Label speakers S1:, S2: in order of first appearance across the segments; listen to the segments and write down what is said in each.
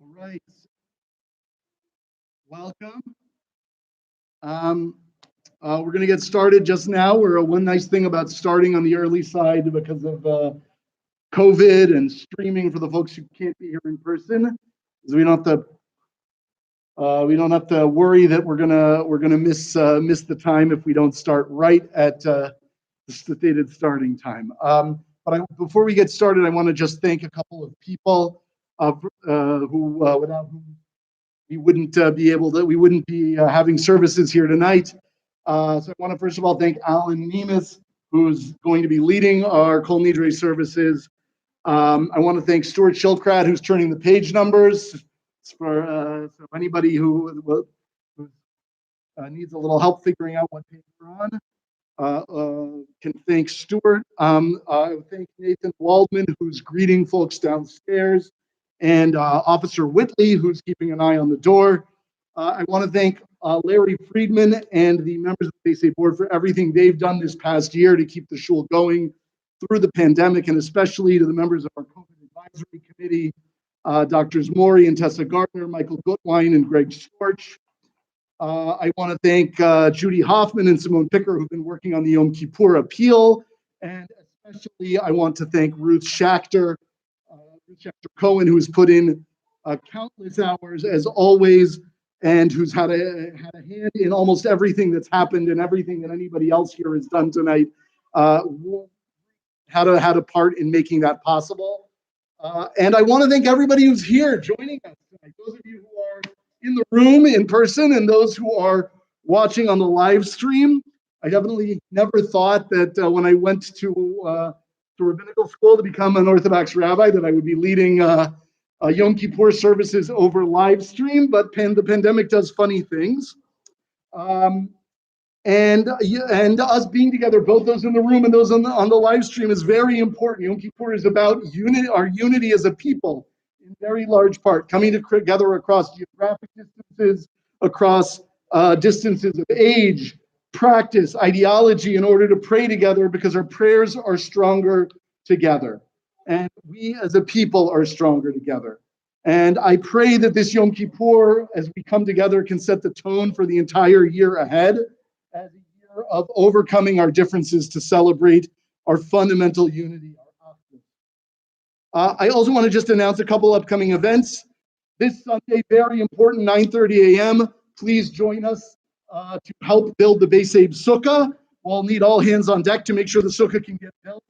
S1: All right, welcome. Um, we're going to get started just now. One nice thing about starting on the early side because of COVID and streaming for the folks who can't be here in person is we don't have to worry that we're gonna miss the time if we don't start right at the stated starting time. Before we get started, I want to just thank a couple of people who without whom we wouldn't be having services here tonight. So I want to first of all thank Alan Nemes, who's going to be leading our Kol Nidrei services. I want to thank Stuart Shilkrat, who's turning the page numbers. So anybody who needs a little help figuring out what page we're on, can thank Stuart. Thank Nathan Waldman, who's greeting folks downstairs, and Officer Whitley, who's keeping an eye on the door. I want to thank Larry Friedman and the members of the Bais Abe board for everything they've done this past year to keep the shul going through the pandemic, and especially to the members of our COVID advisory committee, Drs. Maury and Tessa Gardner, Michael Gutwein, and Greg Storch. I want to thank Judy Hoffman and Simone Picker, who've been working on the Yom Kippur appeal. And especially, I want to thank Ruth Schachter Cohen, who's put in countless hours, as always, and who's had a hand in almost everything that's happened and everything that anybody else here has done tonight. Had a part in making that possible. And I want to thank everybody who's here joining us tonight. Those of you who are in the room in person and those who are watching on the live stream. I definitely never thought that when I went to rabbinical school to become an Orthodox rabbi that I would be leading Yom Kippur services over live stream, but the pandemic does funny things. And us being together, both those in the room and those on the live stream, is very important. Yom Kippur is about unity, our unity as a people, in very large part, coming together across geographic distances, across distances of age, practice, ideology, in order to pray together, because our prayers are stronger together, and we as a people are stronger together. And I pray that this Yom Kippur, as we come together, can set the tone for the entire year ahead, as a year of overcoming our differences to celebrate our fundamental unity. I also want to just announce a couple upcoming events. This Sunday, very important, 9:30 a.m. Please join us to help build the Bais Abe Sukkah. We'll need all hands on deck to make sure the sukkah can get built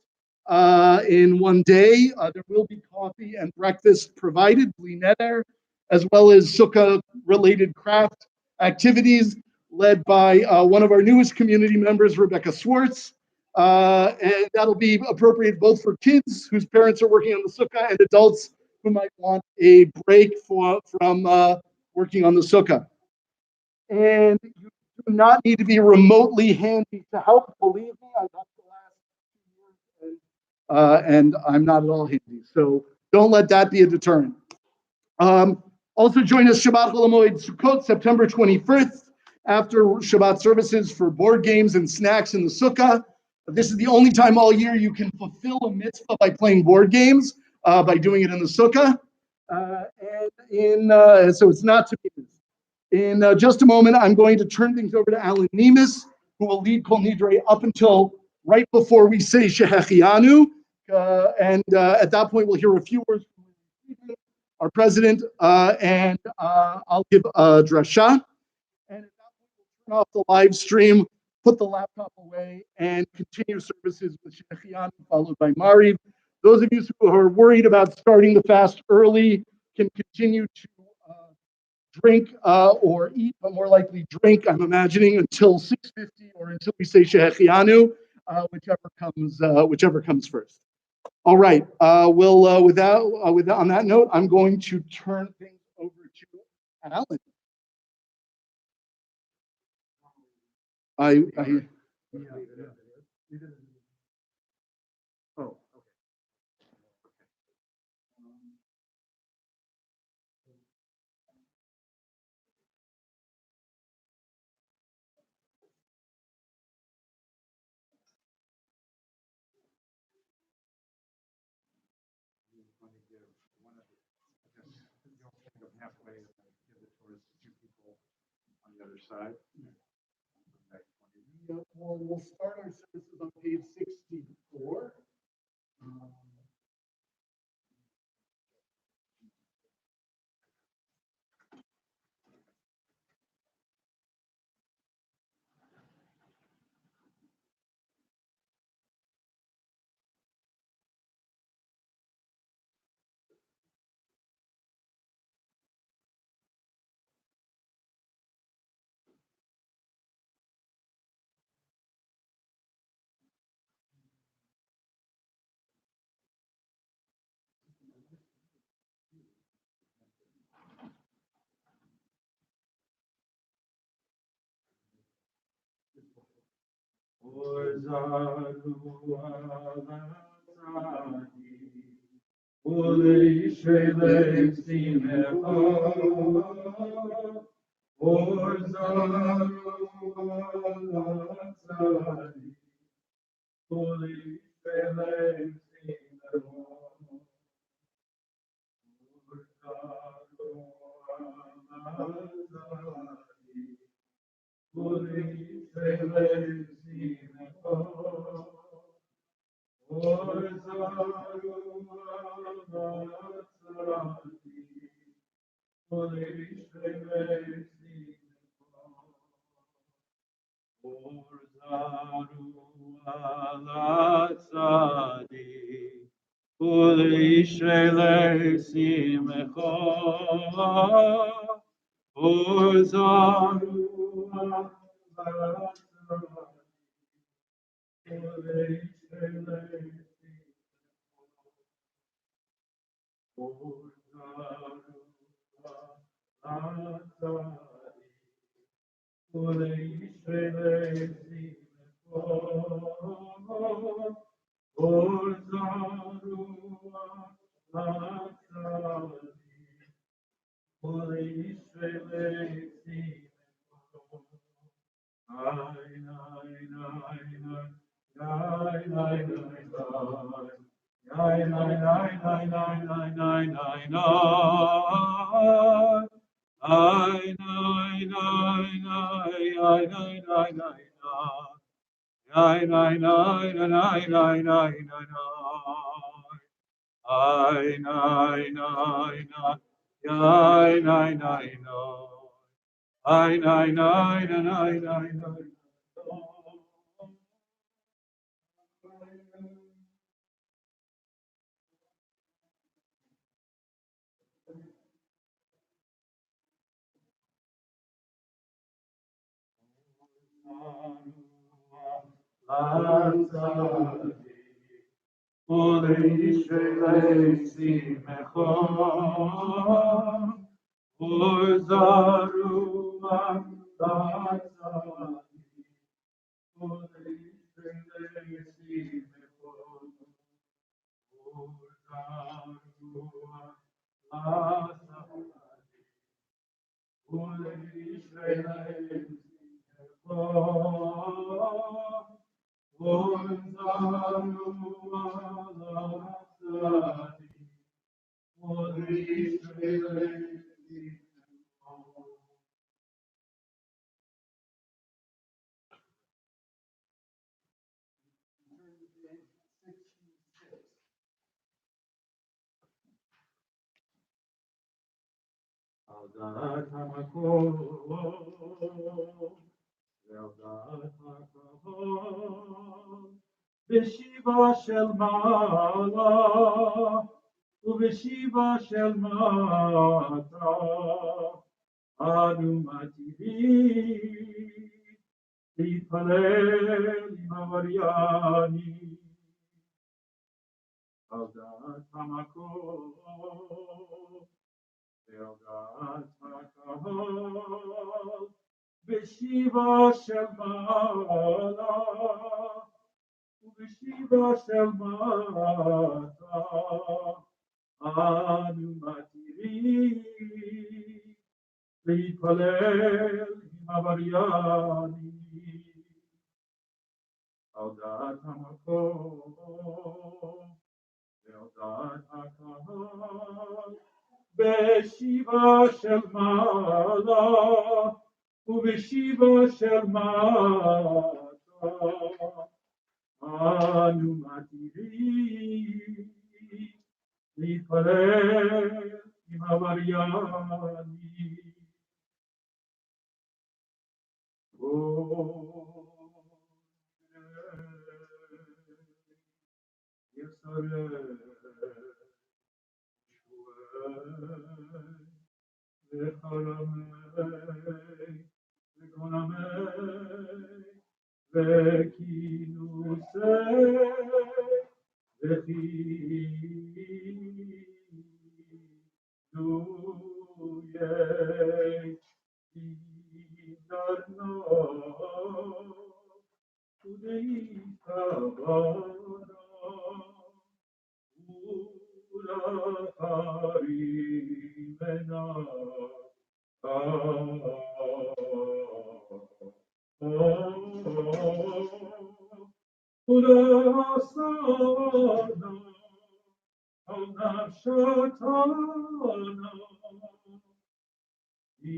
S1: in one day. There will be coffee and breakfast provided, bli neder, as well as sukkah-related craft activities led by one of our newest community members, Rebecca Swartz. And that'll be appropriate both for kids whose parents are working on the sukkah and adults who might want a break from working on the sukkah. And you do not need to be remotely handy to help. Believe me, I've done the last 2 years, and I'm not at all handy. So don't let that be a deterrent. Also join us Shabbat Chol Hamoed Sukkot, September 21st, after Shabbat services for board games and snacks in the sukkah. This is the only time all year you can fulfill a mitzvah by playing board games, by doing it in the sukkah. So it's not to be missed. In just a moment, I'm going to turn things over to Alan Nemes, who will lead Kol Nidrei up until right before we say Shehechianu. And at that point, we'll hear a few words from our president, and I'll give a drasha. And at that point, we'll turn off the live stream, put the laptop away, and continue services with Shehechianu, followed by Mariv. Those of you who are worried about starting the fast early can continue to drink or eat, but more likely drink, I'm imagining, until 6:50 or until we say Shehechianu, whichever comes first. All right. With that, on that note, I'm going to turn things over to Alan. Oh, on the other side. We'll start our services on page 64.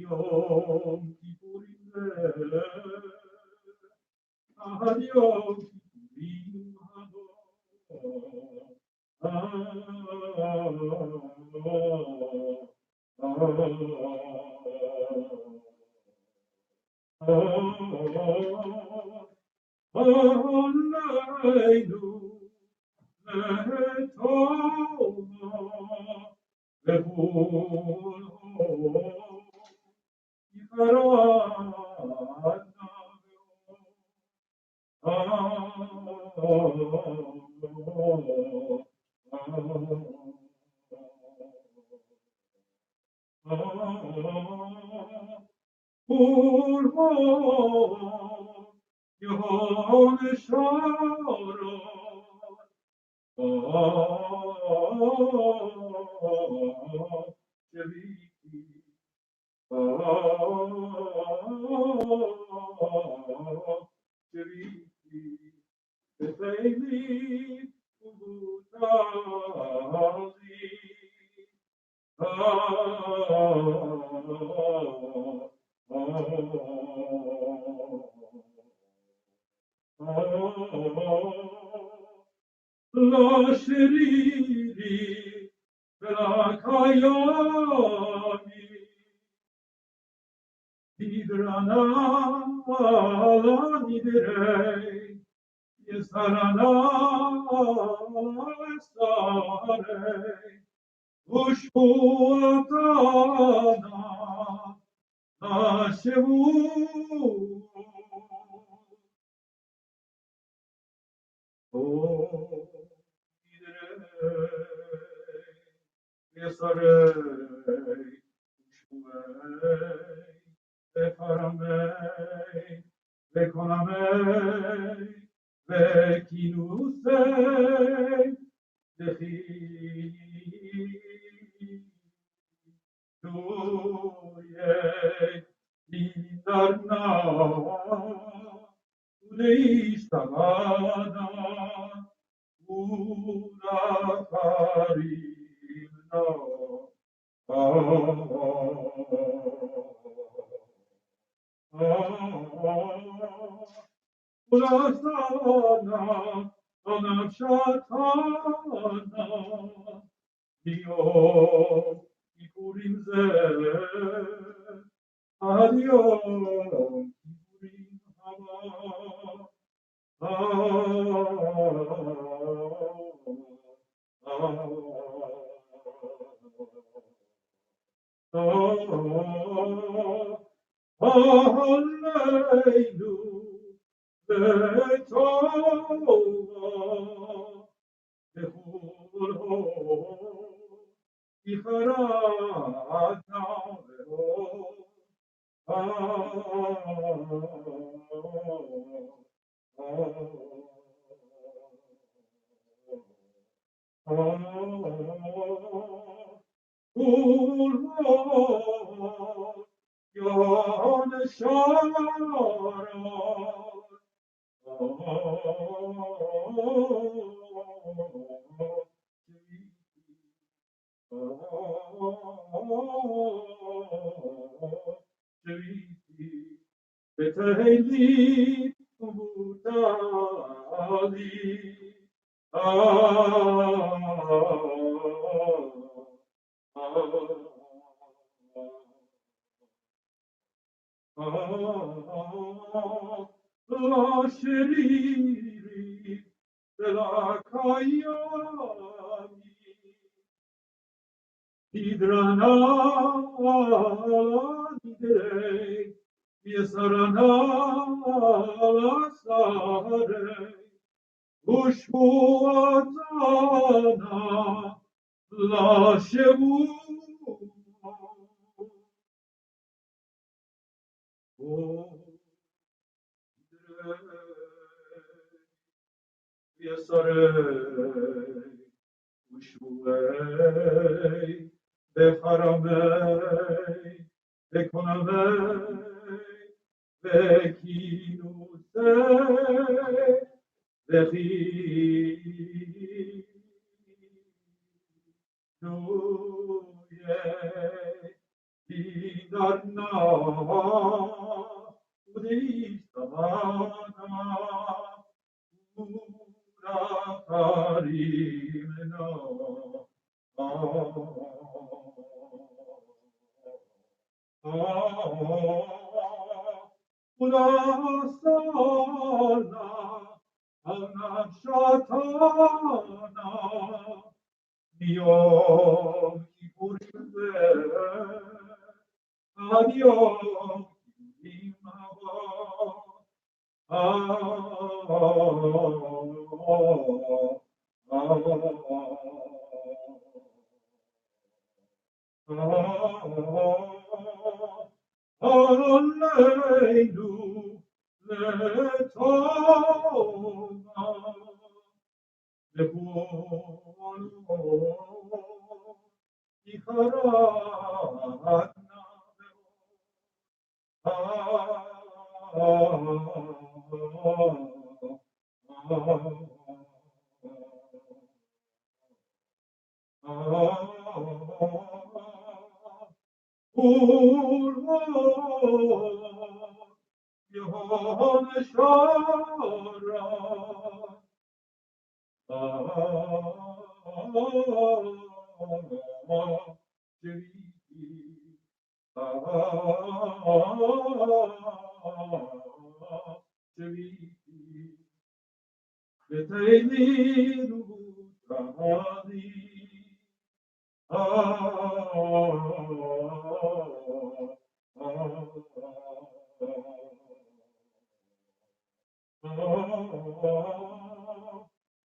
S2: Yom Kippur Ad Yom Kippurim Aleinu Letova Lehul La sheriri la kayami Hidrana la nidrei Yesarana estarei Ushkuatana nashevu Kol Nidrei Yesarei Ushkuei Vecharamei Vekonamei Vekinusei Vechi Tuyei Nidarna Uleishtamana Urakarimna Ulasana Anapshatana Yom Kippurim Ad Yom Kippurim Aleinu Letova Lehul Yicharadna Lehul Ulmo Yon Shara Betaheli Ubudali La sheriri la kayami Hidrana nidrei Yesarana sarei Ushmuatana la shevu יסורי ושבועי וחרמי וקונמי וכינוסי וכי Dinarna udistamana urakarimena Udasana anashatana Yom Kippur ad Yom Aleinu letova Levolo Icharatna Yom Shara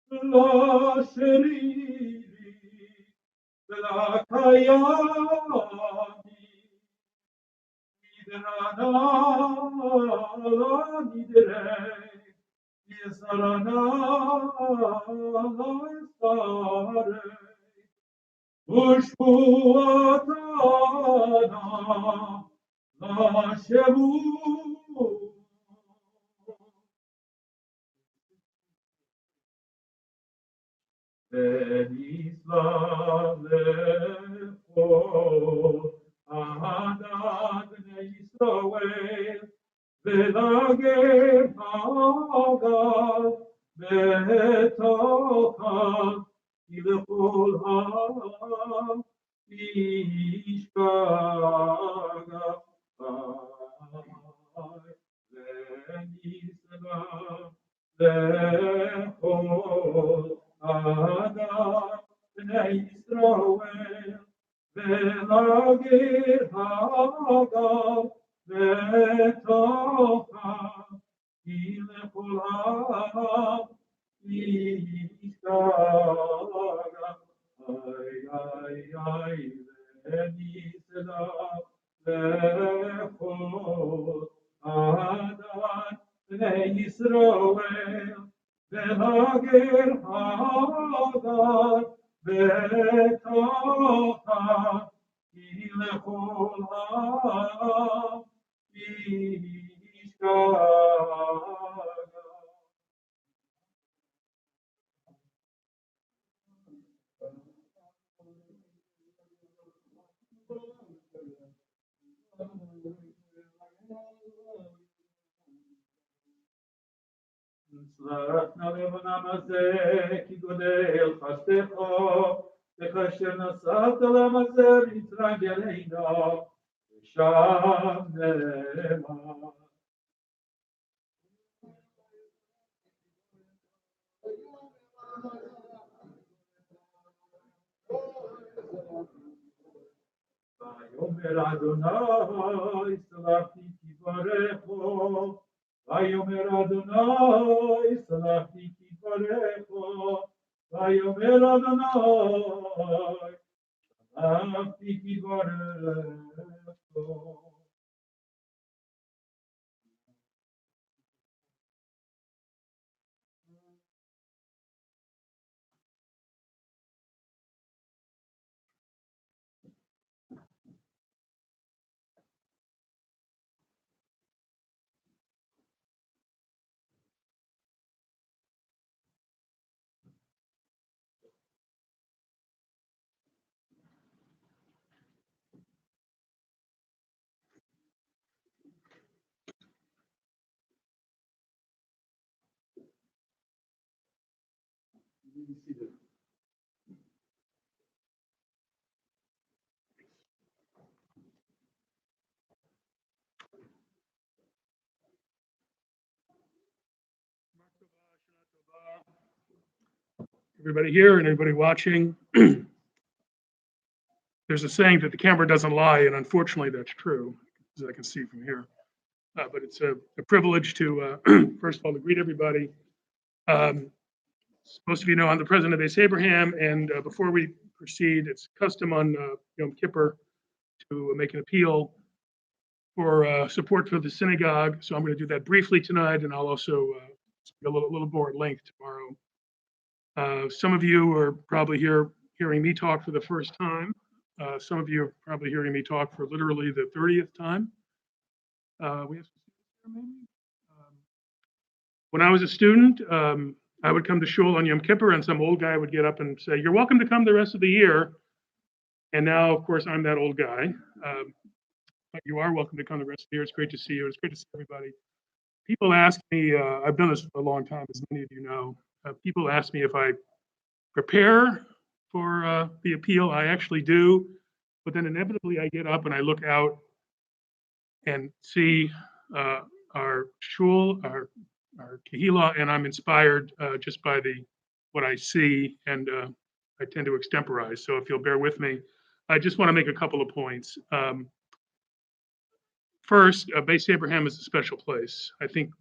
S2: La sheriri la kayani Nidrei la nidrei Yesarana la estarei Ushpuatana la shevu Islam lecho Ahadat bnei Yisrael ולגר הגל בתוכם כי לכל העם ישכח ונשגב לכל אדם בני ישראל ולגר הגל בתוכם כי לכל העם ישכח איי ונשגב לכל אדם בני ישראל ולגר הגל בתוכם כי לכל העם ישכח צלחנה לבנם הזה כי גודל חסדך וכאשר נסעת לעם הזה להתרגלנו ושם נאמר ויאמר אדוני סלחתי כי ברכו ויאמר אדוני סלחתי כי ברכו ויאמר אדוני סלחתי כי ברכו
S1: be seated.
S3: Everybody here and everybody watching. There's a saying that the camera doesn't lie, and unfortunately that's true, as I can see from here. But it's a privilege to, first of all, to greet everybody. Most of you know I'm the president of Bais Abraham, and before we proceed, it's custom on Yom Kippur to make an appeal for support for the synagogue. So I'm going to do that briefly tonight, and I'll also speak a little more at length tomorrow. Some of you are probably hearing me talk for the first time. Some of you are probably hearing me talk for literally the 30th time. We have some students here, maybe? When I was a student, I would come to shul on Yom Kippur, and some old guy would get up and say, "You're welcome to come the rest of the year." And now, of course, I'm that old guy. But you are welcome to come the rest of the year. It's great to see you. It's great to see everybody. People ask me, I've done this for a long time, as many of you know. People ask me if I prepare for the appeal. I actually do. But then inevitably, I get up and I look out and see our shul, our kehillah, and I'm inspired just by what I see, and I tend to extemporize. So if you'll bear with me, I just want to make a couple of points. First, Bais Abraham is a special place. I think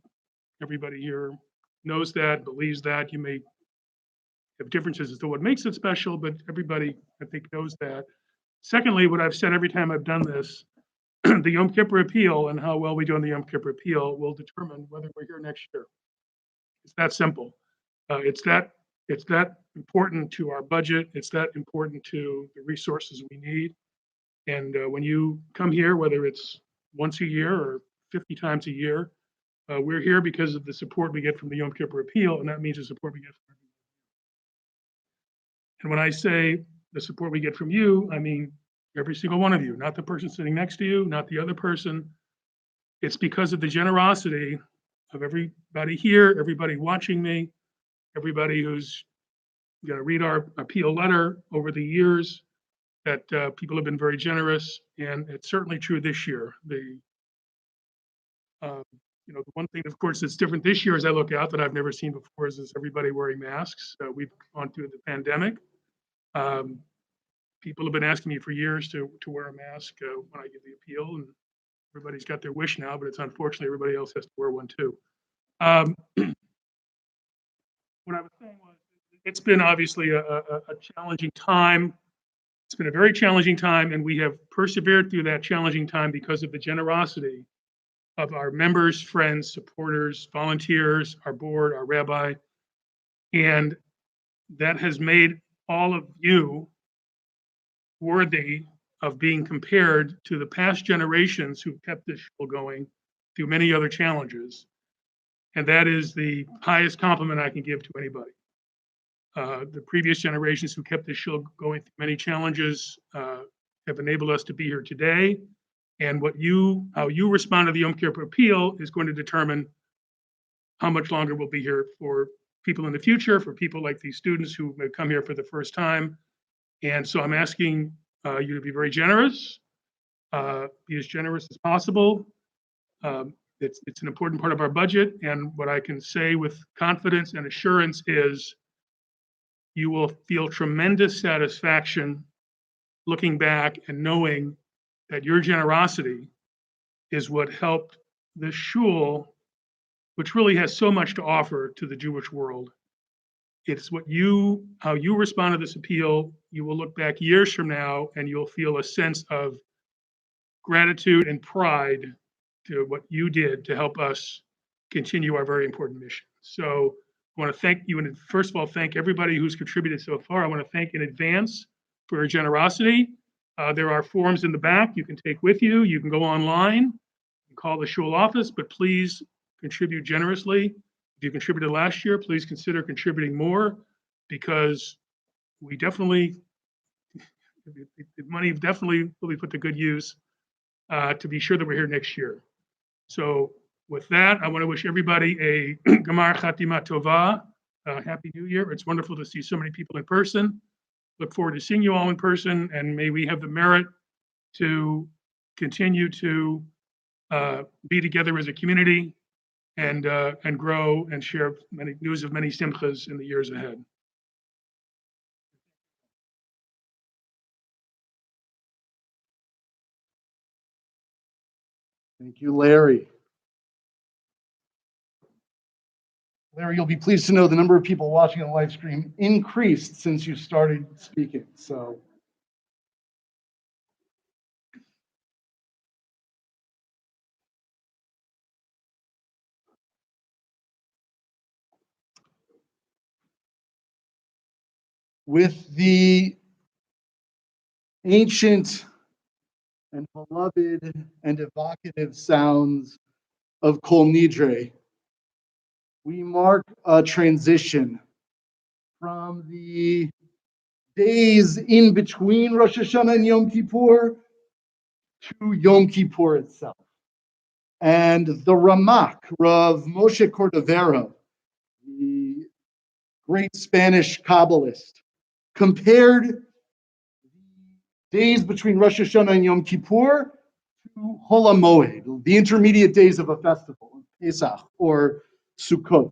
S3: everybody here knows that, believes that. You may have differences as to what makes it special, but everybody, I think, knows that. Secondly, what I've said every time I've done this, the Yom Kippur appeal and how well we do on the Yom Kippur appeal will determine whether we're here next year. It's that simple. It's that important to our budget. It's that important to the resources we need. And when you come here, whether it's once a year or 50 times a year, we're here because of the support we get from the Yom Kippur appeal, and that means the support we get from everyone. And when I say the support we get from you, I mean every single one of you, not the person sitting next to you, not the other person. It's because of the generosity of everybody here, everybody watching me, everybody who's going to read our appeal letter over the years, that people have been very generous, and it's certainly true this year. The one thing, of course, that's different this year as I look out that I've never seen before is everybody wearing masks. We've gone through the pandemic. People have been asking me for years to wear a mask when I give the appeal, and everybody's got their wish now, but it's unfortunately everybody else has to wear one too. What I was saying was, it's been obviously a challenging time. It's been a very challenging time, and we have persevered through that challenging time because of the generosity of our members, friends, supporters, volunteers, our board, our rabbi, and that has made all of you worthy of being compared to the past generations who kept this show going through many other challenges. And that is the highest compliment I can give to anybody. The previous generations who kept this show going through many challenges have enabled us to be here today. And how you respond to the Yom Kippur appeal is going to determine how much longer we'll be here for people in the future, for people like these students who may come here for the first time. And so I'm asking you to be very generous, be as generous as possible. It's an important part of our budget. And what I can say with confidence and assurance is you will feel tremendous satisfaction looking back and knowing that your generosity is what helped this shul, which really has so much to offer to the Jewish world. It's how you respond to this appeal. You will look back years from now and you'll feel a sense of gratitude and pride to what you did to help us continue our very important mission. So I want to thank you, and first of all, thank everybody who's contributed so far. I want to thank in advance for your generosity. There are forms in the back you can take with you. You can go online and call the shul office, but please contribute generously. If you contributed last year, please consider contributing more, because the money definitely will be put to good use to be sure that we're here next year. So with that, I want to wish everybody a Gamar Chatima Tova, Happy New Year. It's wonderful to see so many people in person. Look forward to seeing you all in person, and may we have the merit to continue to be together as a community and grow and share many news of many simchas in the years ahead.
S1: Thank you, Larry. Larry, you'll be pleased to know the number of people watching on the live stream increased since you started speaking. So, with the ancient and beloved and evocative sounds of Kol Nidrei, we mark a transition from the days in between Rosh Hashanah and Yom Kippur to Yom Kippur itself. And the Ramak, Rav Moshe Cordovero, the great Spanish Kabbalist, compared the days between Rosh Hashanah and Yom Kippur to Hol HaMoed, the intermediate days of a festival, Pesach or Sukkot.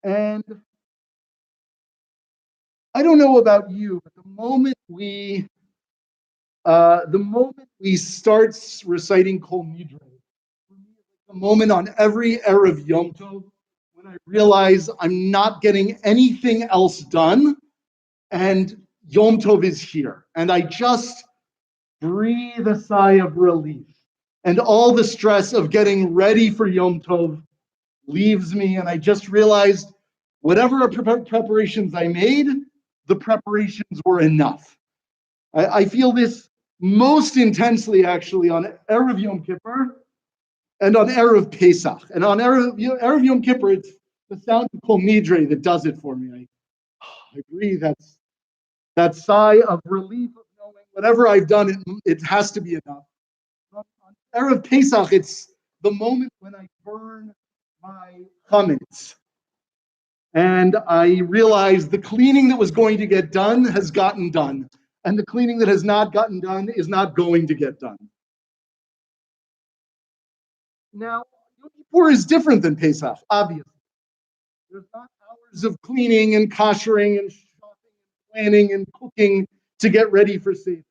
S1: And I don't know about you, but the moment we start reciting Kol Nidrei, the moment on every Erev Yom Tov when I realize I'm not getting anything else done, and Yom Tov is here, and I just breathe a sigh of relief, and all the stress of getting ready for Yom Tov leaves me, and I just realized whatever preparations I made, the preparations were enough. I feel this most intensely, actually, on Erev Yom Kippur and on Erev Pesach. And on Erev Yom Kippur, it's the sound of Kol Nidrei that does it for me. I breathe that sigh of relief of knowing whatever I've done, it has to be enough. On Erev Pesach, it's the moment when I burn my chametz. And I realize the cleaning that was going to get done has gotten done. And the cleaning that has not gotten done is not going to get done. Now, Yom Kippur is different than Pesach, obviously. There's not hours of cleaning and koshering and shopping and planning and cooking to get ready for Seder.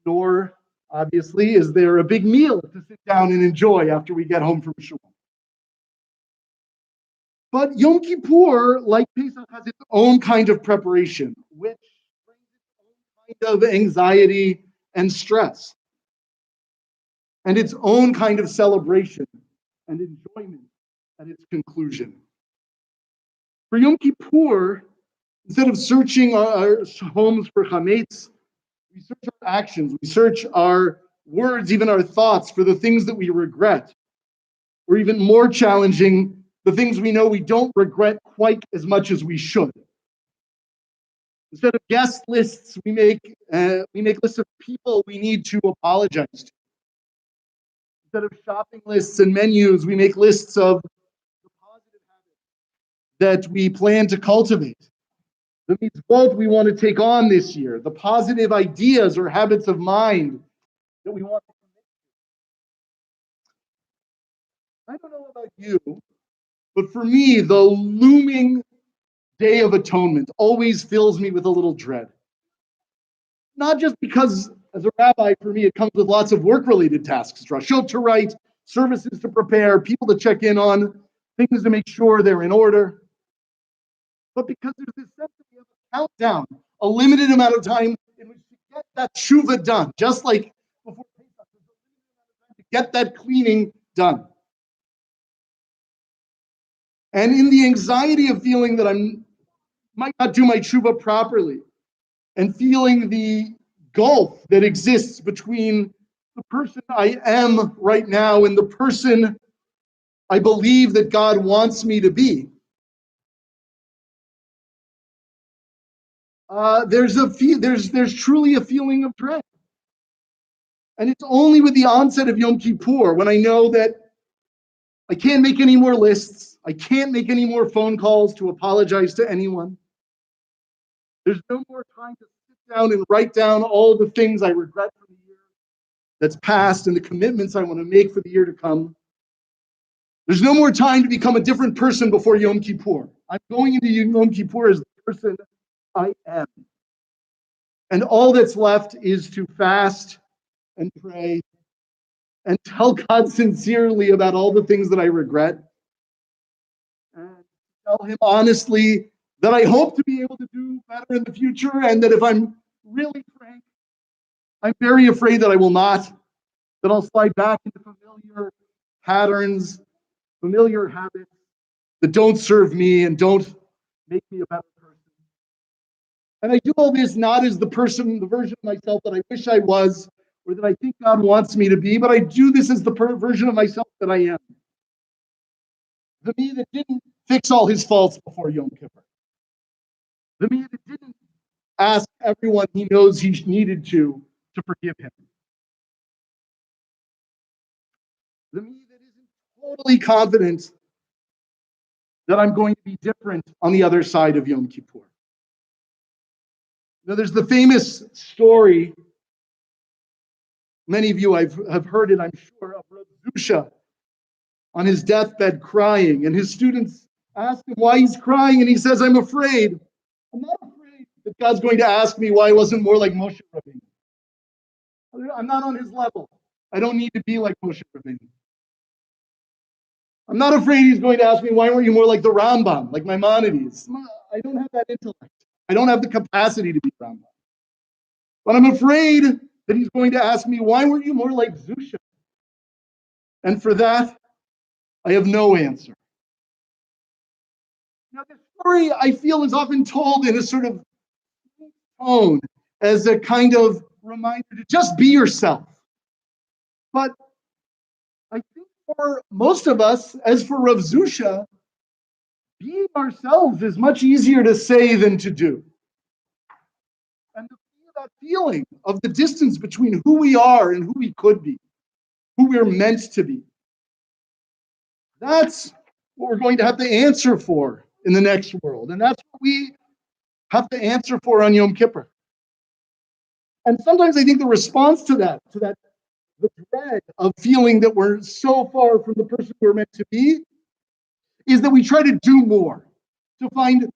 S1: Nor, obviously, is there a big meal to sit down and enjoy after we get home from shul. But Yom Kippur, like Pesach, has its own kind of preparation, which brings its own kind of anxiety and stress, and its own kind of celebration and enjoyment at its conclusion. For Yom Kippur, instead of searching our homes for chametz, we search our actions, we search our words, even our thoughts, for the things that we regret, or even more challenging, the things we know we don't regret quite as much as we should. Instead of guest lists, we make lists of people we need to apologize to. Instead of shopping lists and menus, we make lists of the positive habits that we plan to cultivate, the mitzvot we want to take on this year, the positive ideas or habits of mind that we want to commit to. I don't know about you, but for me, the looming Day of Atonement always fills me with a little dread. Not just because, as a rabbi, for me, it comes with lots of work-related tasks, drashot to write, services to prepare, people to check in on, things to make sure they're in order, but because there's this sense that we have a countdown, a limited amount of time in which to get that tshuva done, just like before Pesach, there's a limited amount of time to get that cleaning done. And in the anxiety of feeling that I might not do my tshuva properly, and feeling the gulf that exists between the person I am right now and the person I believe that God wants me to be, there's truly a feeling of dread. And it's only with the onset of Yom Kippur, when I know that I can't make any more lists. I can't make any more phone calls to apologize to anyone. There's no more time to sit down and write down all the things I regret for the year that's past and the commitments I want to make for the year to come. There's no more time to become a different person before Yom Kippur. I'm going into Yom Kippur as the person I am. And all that's left is to fast and pray and tell God sincerely about all the things that I regret. And tell him honestly that I hope to be able to do better in the future, and that if I'm really frank, I'm very afraid that I will not, that I'll slide back into familiar patterns, familiar habits that don't serve me and don't make me a better person. And I do all this not as the version of myself that I wish I was, or that I think God wants me to be, but I do this as the version of myself that I am. The me that didn't fix all his faults before Yom Kippur. The me that didn't ask everyone he knows he needed to forgive him. The me that isn't totally confident that I'm going to be different on the other side of Yom Kippur. Now, there's the famous story, many of you have heard it, I'm sure, of Rav Zusha on his deathbed crying, and his students ask him why he's crying, and he says, I'm afraid. I'm not afraid that God's going to ask me why I wasn't more like Moshe Rabbeinu. I'm not on his level. I don't need to be like Moshe Rabbeinu. I'm not afraid he's going to ask me, why weren't you more like the Rambam, like Maimonides? I don't have that intellect. I don't have the capacity to be Rambam. But I'm afraid that he's going to ask me, why weren't you more like Zusha? And for that, I have no answer. Now, the story, I feel, is often told in a sort of tone as a kind of reminder to just be yourself. But I think for most of us, as for Rav Zusha, being ourselves is much easier to say than to do. And to feel that feeling of the distance between who we are and who we could be, who we're meant to be. That's what we're going to have to answer for in the next world. And that's what we have to answer for on Yom Kippur. And sometimes I think the response to that, the dread of feeling that we're so far from the person we're meant to be, is that we try to do more, to find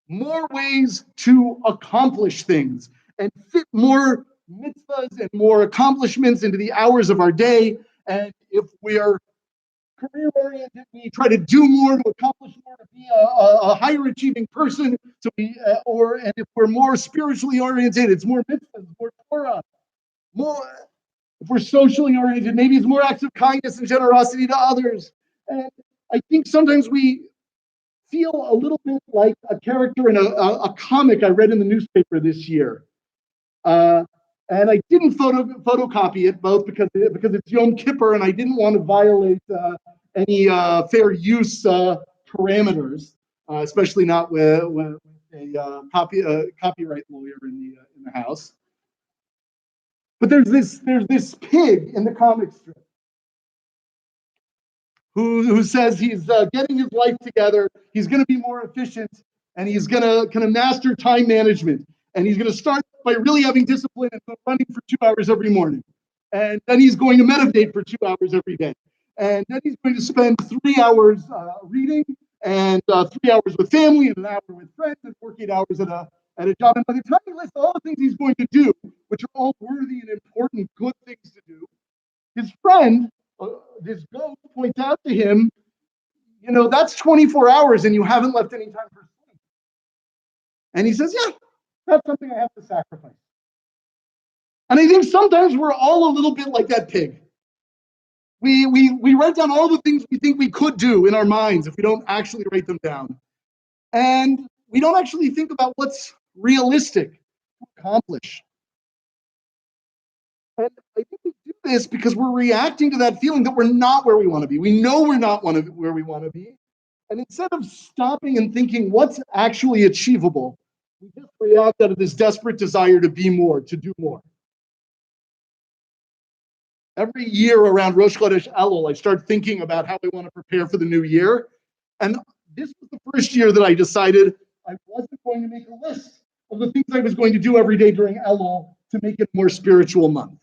S1: more ways to accomplish things and fit more mitzvahs and more accomplishments into the hours of our day. And if we are career-oriented, we try to do more to accomplish more, to be a higher achieving person. And if we're more spiritually oriented, it's more mitzvahs, more Torah, more. If we're socially oriented, maybe it's more acts of kindness and generosity to others. And I think sometimes we feel a little bit like a character in a comic I read in the newspaper this year. And I didn't photocopy it, both because it's Yom Kippur and I didn't want to violate any fair use parameters, especially not with a copyright lawyer in the house. But there's this pig in the comic strip who says he's getting his life together, he's going to be more efficient, and he's going to kind of master time management. And he's going to start by really having discipline and running for 2 hours every morning. And then he's going to meditate for 2 hours every day. And then he's going to spend 3 hours reading and 3 hours with family and an hour with friends and 48 hours at a job. And by the time he lists all the things he's going to do, which are all worthy and important, good things to do, his friend, this ghost, points out to him, that's 24 hours and you haven't left any time for sleep. And he says, yeah, that's something I have to sacrifice. And I think sometimes we're all a little bit like that pig. We write down all the things we think we could do in our minds if we don't actually write them down. And we don't actually think about what's realistic to accomplish. And I think we do this because we're reacting to that feeling that we're not where we want to be. We know we're not where we want to be. And instead of stopping and thinking what's actually achievable, we just react out of this desperate desire to be more, to do more. Every year around Rosh Chodesh Elul, I start thinking about how I want to prepare for the new year. And this was the first year that I decided I wasn't going to make a list of the things I was going to do every day during Elul to make it a more spiritual month.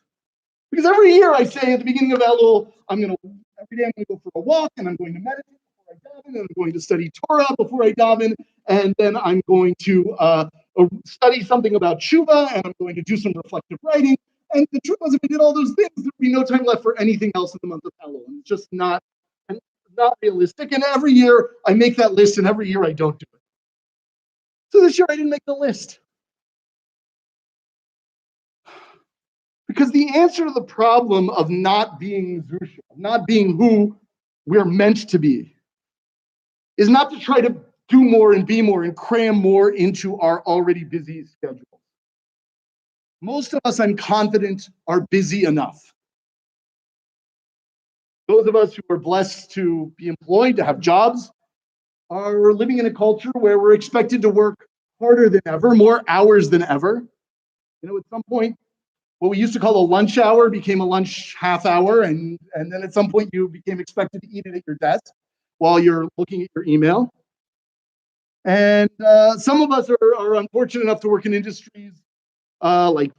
S1: Because every year I say at the beginning of Elul, every day I'm going to go for a walk and I'm going to meditate before I daven, and I'm going to study Torah before I daven, and then I'm going to study something about tshuva, and I'm going to do some reflective writing. And the truth was, if I did all those things, there'd be no time left for anything else in the month of Elul. And it's just not realistic. And every year I make that list, and every year I don't do it. So this year I didn't make the list. Because the answer to the problem of not being Zusha, not being who we're meant to be, is not to try to do more and be more and cram more into our already busy schedule. Most of us, I'm confident, are busy enough. Those of us who are blessed to be employed, to have jobs, are living in a culture where we're expected to work harder than ever, more hours than ever. At some point, what we used to call a lunch hour became a lunch half hour, and then at some point you became expected to eat it at your desk while you're looking at your email. And some of us are unfortunate enough to work in industries like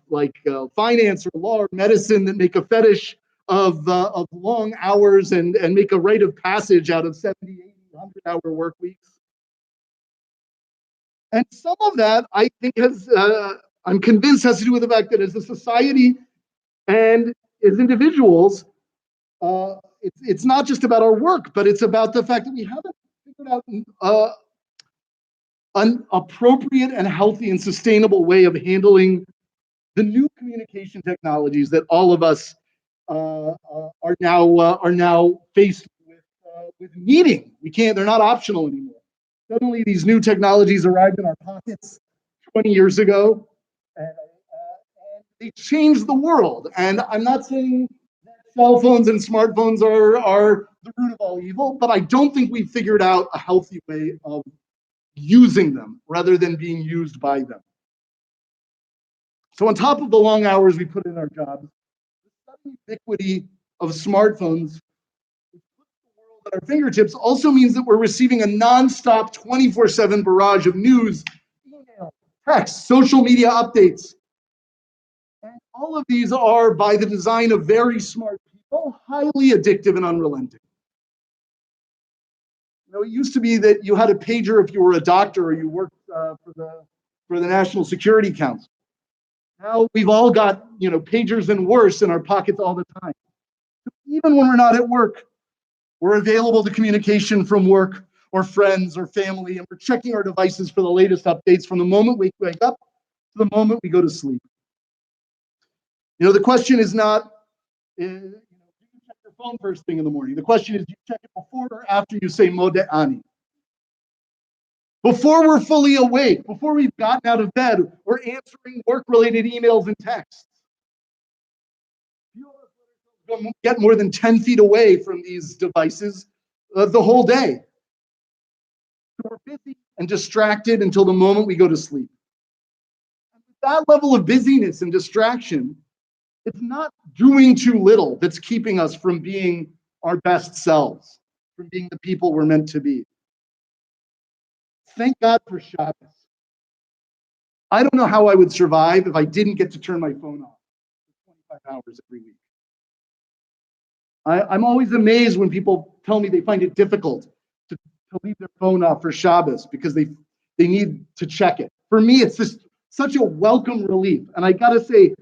S1: finance or law or medicine that make a fetish of long hours and make a rite of passage out of 70, 80, 100-hour work weeks. And some of that, I think, I'm convinced, has to do with the fact that as a society and as individuals, it's not just about our work, but it's about the fact that we haven't figured out an appropriate and healthy and sustainable way of handling the new communication technologies that all of us are now faced with needing. They're not optional anymore. Suddenly, these new technologies arrived in our pockets 20 years ago, and they changed the world. And I'm not saying that cell phones and smartphones are the root of all evil, but I don't think we've figured out a healthy way of using them rather than being used by them. So on top of the long hours we put in our jobs, the sudden ubiquity of smartphones at our fingertips also means that we're receiving a nonstop 24/7 barrage of news, email, text, social media updates. And all of these are, by the design of very smart people, highly addictive and unrelenting. It used to be that you had a pager if you were a doctor or you worked for the National Security Council. Now we've all got pagers and worse in our pockets all the time. Even when we're not at work, we're available to communication from work or friends or family, and we're checking our devices for the latest updates from the moment we wake up to the moment we go to sleep. The question is not, do you check your phone first thing in the morning? The question is, do you check it before or after you say Modeh Ani? Before we're fully awake, before we've gotten out of bed, we're answering work-related emails and texts. Don't get more than 10 feet away from these devices the whole day. So we're busy and distracted until the moment we go to sleep. And with that level of busyness and distraction, it's not doing too little that's keeping us from being our best selves, from being the people we're meant to be. Thank God for Shabbos. I don't know how I would survive if I didn't get to turn my phone off for 25 hours every week. I'm always amazed when people tell me they find it difficult to leave their phone off for Shabbos because they need to check it. For me, it's just such a welcome relief. And I gotta say,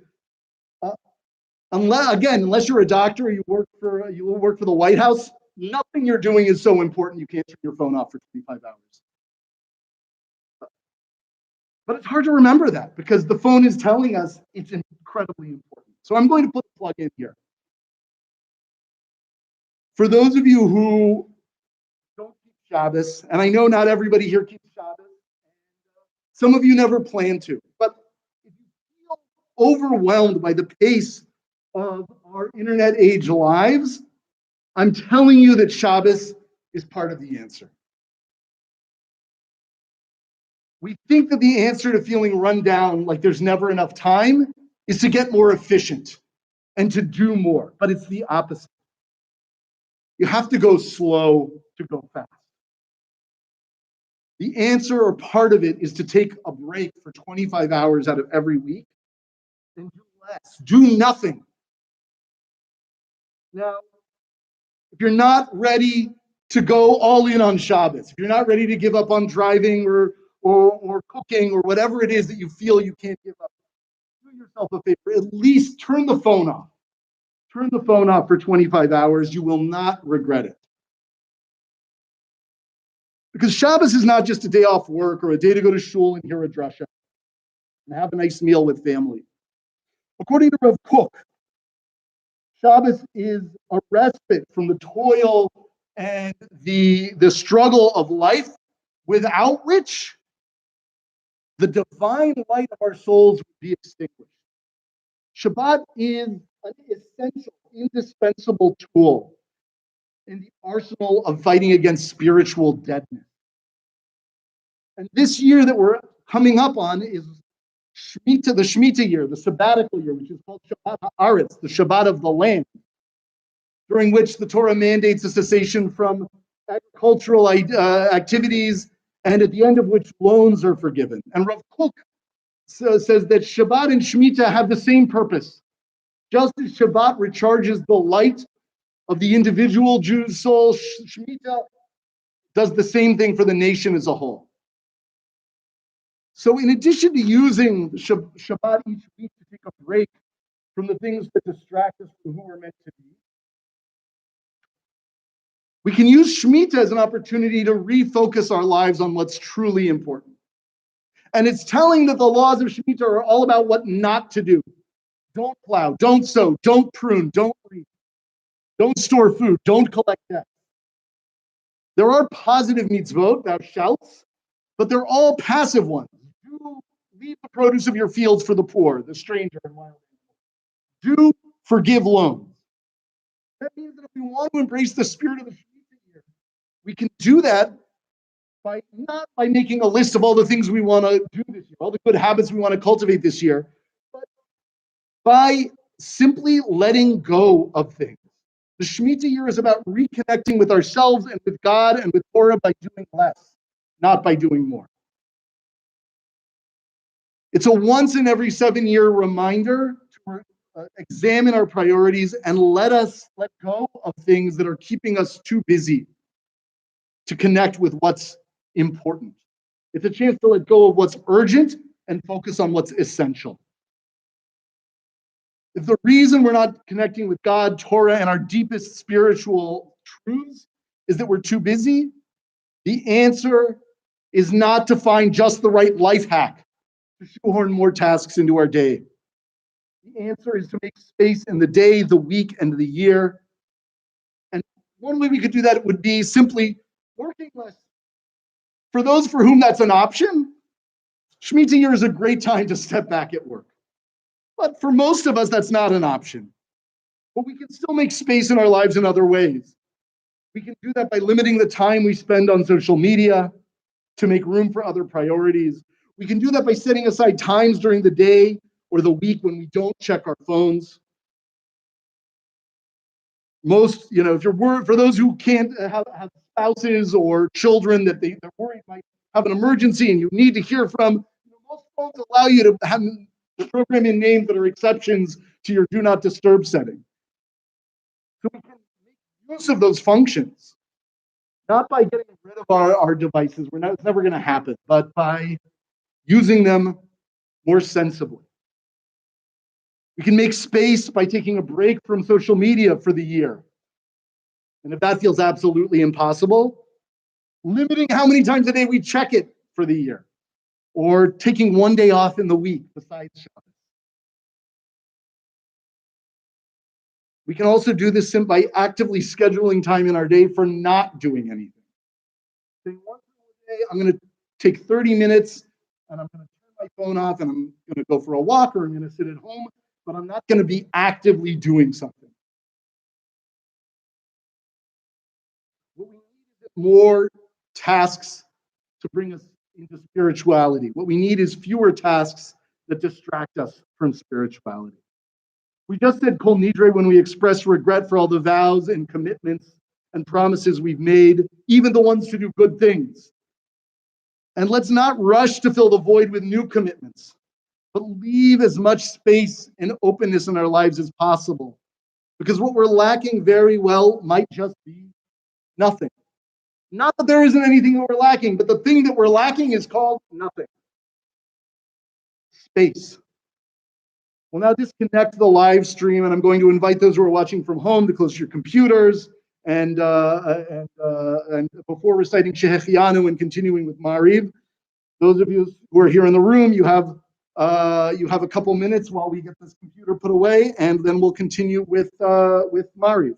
S1: unless you're a doctor or you work for the White House, nothing you're doing is so important you can't turn your phone off for 25 hours. But it's hard to remember that because the phone is telling us it's incredibly important. So I'm going to put a plug in here. For those of you who don't keep Shabbos, and I know not everybody here keeps Shabbos, some of you never plan to, but if you feel overwhelmed by the pace of our internet age lives, I'm telling you that Shabbos is part of the answer. We think that the answer to feeling run down, like there's never enough time, is to get more efficient, and to do more, but it's the opposite. You have to go slow to go fast. The answer or part of it is to take a break for 25 hours out of every week and do less. Do nothing. Now, if you're not ready to go all in on Shabbos, if you're not ready to give up on driving or cooking or whatever it is that you feel you can't give up, do yourself a favor. At least turn the phone off. Turn the phone off for 25 hours. You will not regret it. Because Shabbos is not just a day off work or a day to go to shul and hear a drasha and have a nice meal with family. According to Rav Kook, Shabbos is a respite from the toil and the struggle of life, without which the divine light of our souls would be extinguished. Shabbat is an essential, indispensable tool in the arsenal of fighting against spiritual deadness. And this year that we're coming up on is Shemitah, the Shemitah year, the sabbatical year, which is called Shabbat Haaretz, the Shabbat of the land, during which the Torah mandates a cessation from agricultural activities, and at the end of which loans are forgiven. And Rav Kook says that Shabbat and Shemitah have the same purpose. Just as Shabbat recharges the light of the individual Jew's soul, Shemitah does the same thing for the nation as a whole. So in addition to using Shabbat each week to take a break from the things that distract us from who we're meant to be, we can use Shemitah as an opportunity to refocus our lives on what's truly important. And it's telling that the laws of Shemitah are all about what not to do. Don't plow, don't sow, don't prune, don't reap, don't store food, don't collect debt. There are positive mitzvot, thou shalt, but they're all passive ones. Do leave the produce of your fields for the poor, the stranger, and wild animals. Do forgive loans. That means that if we want to embrace the spirit of the Shemitah year, we can do that by not by making a list of all the things we want to do this year, all the good habits we want to cultivate this year, but by simply letting go of things. The Shemitah year is about reconnecting with ourselves and with God and with Torah by doing less, not by doing more. It's a once in every 7-year reminder to examine our priorities and let go of things that are keeping us too busy to connect with what's important. It's a chance to let go of what's urgent and focus on what's essential. If the reason we're not connecting with God, Torah, and our deepest spiritual truths is that we're too busy, the answer is not to find just the right life hack to shoehorn more tasks into our day. The answer is to make space in the day, the week, and the year. And one way we could do that would be simply working less. For those for whom that's an option, Shemitah year is a great time to step back at work. But for most of us, that's not an option. But we can still make space in our lives in other ways. We can do that by limiting the time we spend on social media to make room for other priorities. We can do that by setting aside times during the day or the week when we don't check our phones. Most, if you're worried, for those who can't have spouses or children that they're worried might have an emergency and you need to hear from, most phones allow you to have program in names that are exceptions to your do not disturb setting. So we can make use of those functions, not by getting rid of our devices. It's never going to happen, but by using them more sensibly. We can make space by taking a break from social media for the year. And if that feels absolutely impossible, limiting how many times a day we check it for the year, or taking one day off in the week besides Shabbos. We can also do this by actively scheduling time in our day for not doing anything. Saying once a day, I'm going to take 30 minutes and I'm going to turn my phone off and I'm going to go for a walk or I'm going to sit at home, but I'm not going to be actively doing something. What we need is more tasks to bring us into spirituality. What we need is fewer tasks that distract us from spirituality. We just said Kol Nidrei when we express regret for all the vows and commitments and promises we've made, even the ones to do good things. And let's not rush to fill the void with new commitments, but leave as much space and openness in our lives as possible. Because what we're lacking very well might just be nothing. Not that there isn't anything that we're lacking, but the thing that we're lacking is called nothing. Space. We'll now disconnect the live stream, and I'm going to invite those who are watching from home to close your computers. And before reciting Shehechianu and continuing with Mariv, those of you who are here in the room, you have a couple minutes while we get this computer put away, and then we'll continue with Mariv.